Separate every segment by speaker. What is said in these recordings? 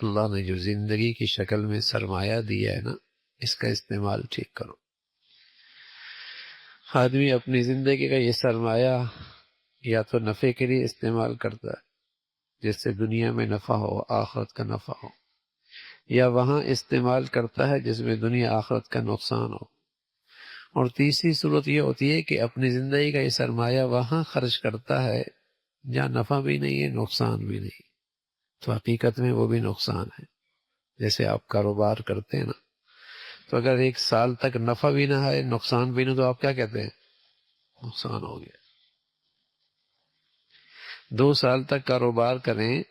Speaker 1: اللہ نے جو زندگی کی شکل میں سرمایہ دیا ہے نا، اس کا استعمال ٹھیک کرو۔ آدمی اپنی زندگی کا یہ سرمایہ یا تو نفع کے لیے استعمال کرتا ہے جس سے دنیا میں نفع ہو، آخرت کا نفع ہو، یا وہاں استعمال کرتا ہے جس میں دنیا آخرت کا نقصان ہو، اور تیسری صورت یہ ہوتی ہے کہ اپنی زندگی کا یہ سرمایہ وہاں خرچ کرتا ہے جہاں نفع بھی نہیں ہے، نقصان بھی نہیں، تو حقیقت میں وہ بھی نقصان ہے۔ جیسے آپ کاروبار کرتے ہیں نا، تو اگر ایک سال تک نفع بھی نہ ہے، نقصان بھی نہ، تو آپ کیا کہتے ہیں؟ نقصان ہو گیا۔ 2 سال تک کاروبار کریں،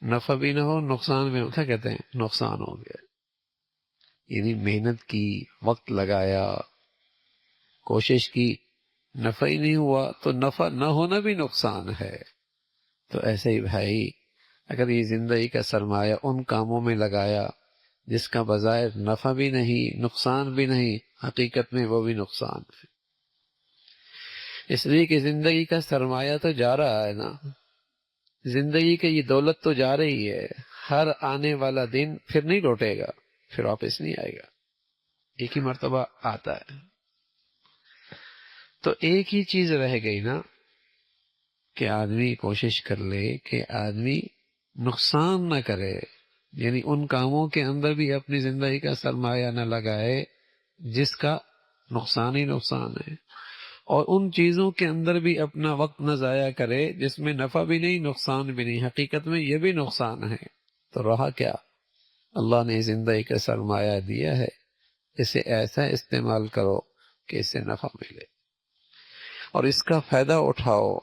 Speaker 1: نفع بھی نہ ہو، نقصان بھی نہ ہو، کیا کہتے ہیں؟ نقصان ہو گیا۔ یعنی محنت کی، وقت لگایا، کوشش کی، نفع ہی نہیں ہوا، تو نفع نہ ہونا بھی نقصان ہے۔ تو ایسے ہی بھائی، اگر یہ زندگی کا سرمایہ ان کاموں میں لگایا جس کا بظاہر نفع بھی نہیں، نقصان بھی نہیں، حقیقت میں وہ بھی نقصان ہے۔ اس لیے کہ زندگی کا سرمایہ تو جا رہا ہے نا، زندگی کی یہ دولت تو جا رہی ہے، ہر آنے والا دن پھر نہیں لوٹے گا، پھر واپس نہیں آئے گا، ایک ہی مرتبہ آتا ہے۔ تو ایک ہی چیز رہ گئی نا کہ آدمی کوشش کر لے کہ آدمی نقصان نہ کرے، یعنی ان کاموں کے اندر بھی اپنی زندگی کا سرمایہ نہ لگائے جس کا نقصان ہی نقصان ہے، اور ان چیزوں کے اندر بھی اپنا وقت نہ ضائع کرے جس میں نفع بھی نہیں، نقصان بھی نہیں، حقیقت میں یہ بھی نقصان ہے۔ تو رہا کیا؟ اللہ نے زندگی کا سرمایہ دیا ہے، اسے ایسا استعمال کرو کہ اس سے نفع ملے اور اس کا فائدہ اٹھاؤ،